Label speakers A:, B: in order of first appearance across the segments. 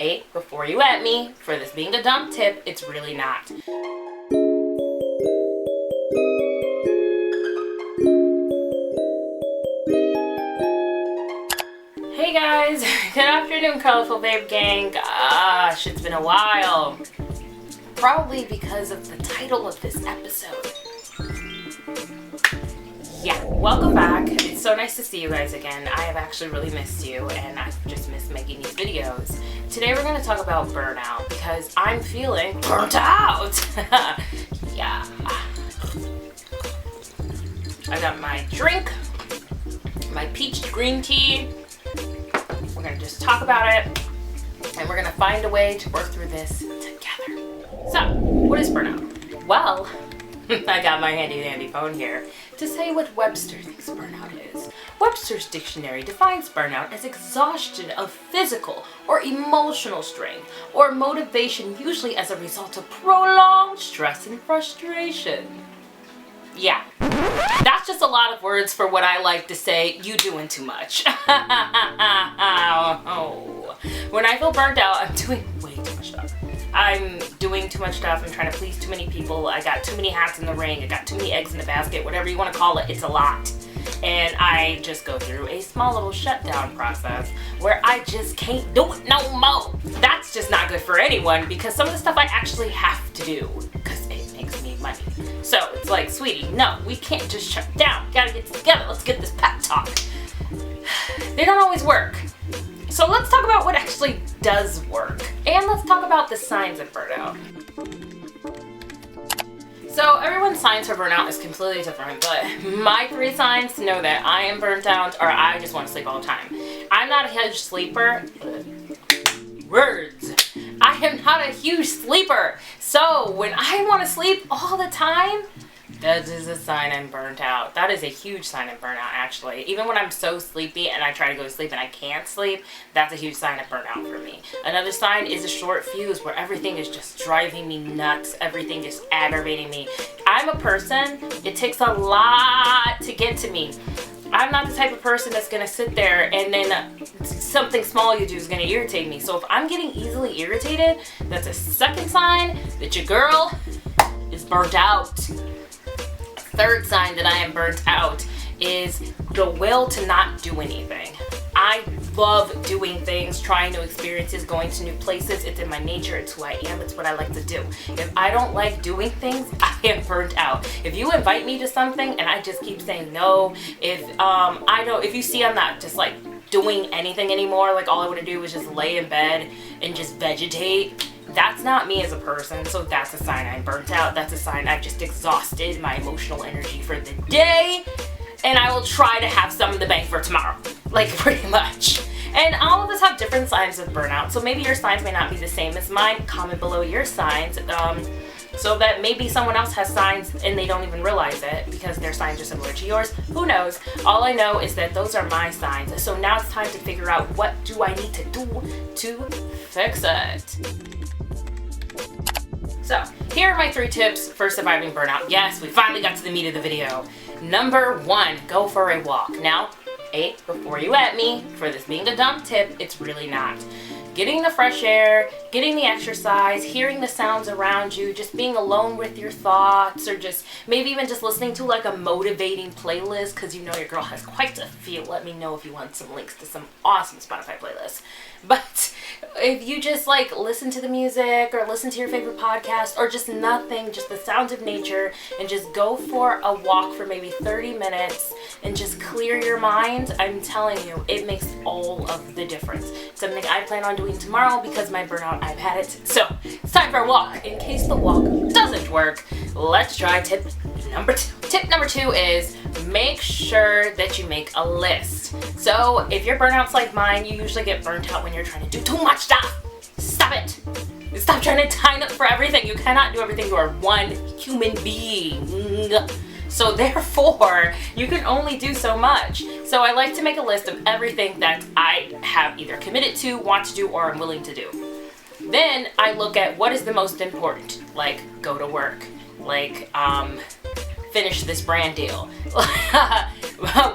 A: A, before you at me for this being a dumb tip, it's really not. Hey guys, good afternoon, colorful babe gang. Gosh, it's been a while. Probably because of the title of this episode. Yeah, welcome back. It's so nice to see you guys again. I have actually really missed you, and I've just missed making these videos. Today we're going to talk about burnout because I'm feeling burnt out. Yeah. I got my drink, my peach green tea. We're going to just talk about it, and we're going to find a way to work through this together. So, what is burnout? Well, I got my handy dandy phone here to say what Webster thinks burnout is. Webster's dictionary defines burnout as exhaustion of physical or emotional strain or motivation, usually as a result of prolonged stress and frustration. Yeah, that's just a lot of words for what I like to say, you doing too much. Oh. When I feel burnt out, I'm doing way too much stuff. I'm doing too much stuff. I'm trying to please too many people. I got too many hats in the ring. I got too many eggs in the basket, whatever you want to call it. It's a lot. And I just go through a small little shutdown process where I just can't do it no more. That's just not good for anyone because some of the stuff I actually have to do because it makes me money. So it's like, sweetie, no, we can't just shut down. We gotta get together. Let's get this pep talk. They don't always work. So let's talk about what actually does work. And let's talk about the signs of burnout. So everyone's signs for burnout is completely different, but my 3 signs to know that I am burnt out or I just want to sleep all the time. I'm not a huge sleeper. Words. I am not a huge sleeper. So when I want to sleep all the time, that is a sign I'm burnt out. That is a huge sign of burnout, actually. Even when I'm so sleepy and I try to go to sleep and I can't sleep, that's a huge sign of burnout for me. Another sign is a short fuse where everything is just driving me nuts. Everything is aggravating me. I'm a person, it takes a lot to get to me. I'm not the type of person that's going to sit there and then something small you do is going to irritate me. So if I'm getting easily irritated, that's a second sign that your girl is burnt out. Third sign that I am burnt out is the will to not do anything. I love doing things, trying new experiences, going to new places. It's in my nature. It's who I am. It's what I like to do. If I don't like doing things, I am burnt out. If you invite me to something and I just keep saying no, if you see I'm not just like doing anything anymore, like all I want to do is just lay in bed and just vegetate, that's not me as a person, so that's a sign I'm burnt out. That's a sign I've just exhausted my emotional energy for the day, and I will try to have some in the bank for tomorrow, like pretty much. And all of us have different signs of burnout, so maybe your signs may not be the same as mine. Comment below your signs, so that maybe someone else has signs and they don't even realize it because their signs are similar to yours. Who knows? All I know is that those are my signs. So now it's time to figure out what do I need to do to fix it. So here are my 3 tips for surviving burnout. Yes, we finally got to the meat of the video. Number 1, go for a walk. Now, A, before you at me for this being a dumb tip, it's really not. Getting the fresh air, getting the exercise, hearing the sounds around you, just being alone with your thoughts, or just maybe even just listening to like a motivating playlist because you know your girl has quite a few. Let me know if you want some links to some awesome Spotify playlists. But if you just like listen to the music or listen to your favorite podcast or just nothing, just the sounds of nature, and just go for a walk for maybe 30 minutes and just clear your mind, I'm telling you, it makes all of the difference. Something I plan on doing tomorrow because my burnout, I've had it. So it's time for a walk. In case the walk doesn't work, let's try tip number 2. Tip number 2 is make sure that you make a list. So if your burnout's like mine, you usually get burnt out when you're trying to do too much stuff. Stop it. Stop trying to sign up for everything. You cannot do everything. You are one human being. So therefore, you can only do so much. So I like to make a list of everything that I have either committed to, want to do, or I'm willing to do. Then I look at what is the most important, like go to work, like finish this brand deal,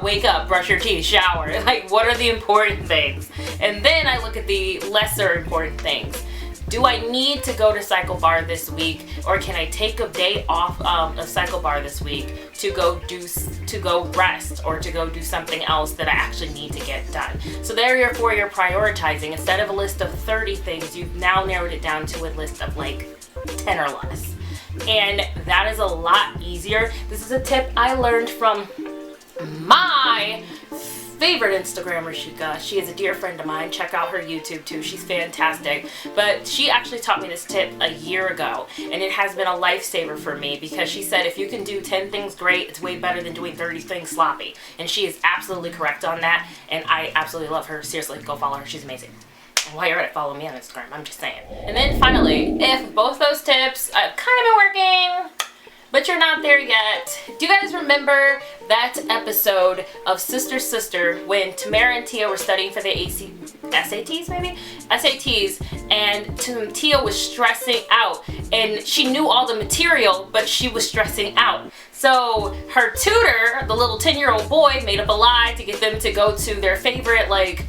A: wake up, brush your teeth, shower. Like, what are the important things? And then I look at the lesser important things. Do I need to go to Cycle Bar this week, or can I take a day off of Cycle Bar this week to go rest, or to go do something else that I actually need to get done? So therefore, you're prioritizing. Instead of a list of 30 things, you've now narrowed it down to a list of like 10 or less. And that is a lot easier. This is a tip I learned from my favorite Instagrammer, she is a dear friend of mine. Check out her YouTube too. She's fantastic. But she actually taught me this tip a year ago, and it has been a lifesaver for me, because she said if you can do 10 things great, it's way better than doing 30 things sloppy. And she is absolutely correct on that, and I absolutely love her. Seriously, go follow her. She's amazing. And while you're at it, follow me on Instagram. I'm just saying. And then finally, if both those tips kind of been working, but you're not there yet, do you guys remember that episode of Sister Sister when Tamara and Tia were studying for the SATs, and Tia was stressing out, and she knew all the material, but she was stressing out. So her tutor, the little 10-year-old boy, made up a lie to get them to go to their favorite, like,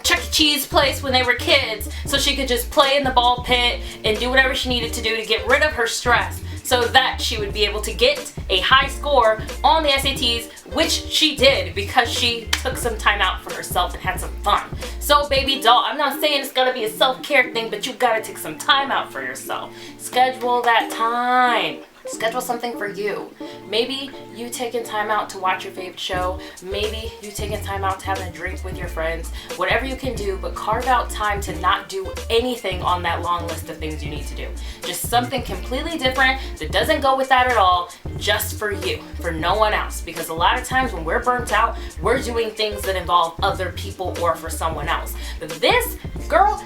A: Chuck E. Cheese place when they were kids, so she could just play in the ball pit and do whatever she needed to do to get rid of her stress, so that she would be able to get a high score on the SATs, which she did because she took some time out for herself and had some fun. So baby doll, I'm not saying it's gotta be a self-care thing, but you gotta take some time out for yourself. Schedule that time. Schedule something for you. Maybe you taking time out to watch your favorite show. Maybe you taking time out to have a drink with your friends. Whatever you can do, but carve out time to not do anything on that long list of things you need to do. Just something completely different that doesn't go with that at all, just for you, for no one else. Because a lot of times when we're burnt out, we're doing things that involve other people or for someone else. But this, girl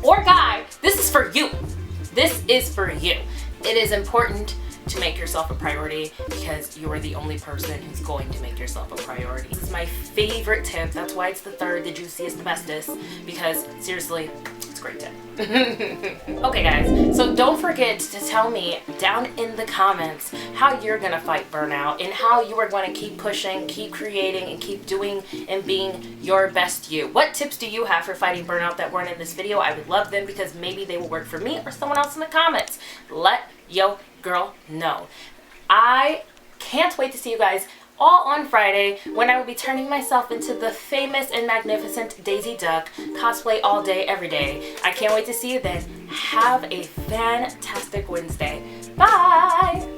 A: or guy, this is for you. This is for you. It is important to make yourself a priority, because you are the only person who's going to make yourself a priority. This is my favorite tip. That's why it's the third, the juiciest, the bestest, because seriously, it's a great tip. Okay guys, so don't forget to tell me down in the comments how you're gonna fight burnout, and how you are going to keep pushing, keep creating, and keep doing and being your best you. What tips do you have for fighting burnout that weren't in this video? I would love them, because maybe they will work for me or someone else in the comments. Let yo girl know. I can't wait to see you guys all on Friday, when I will be turning myself into the famous and magnificent Daisy Duck, cosplay all day, every day. I can't wait to see you then. Have a fantastic Wednesday. Bye!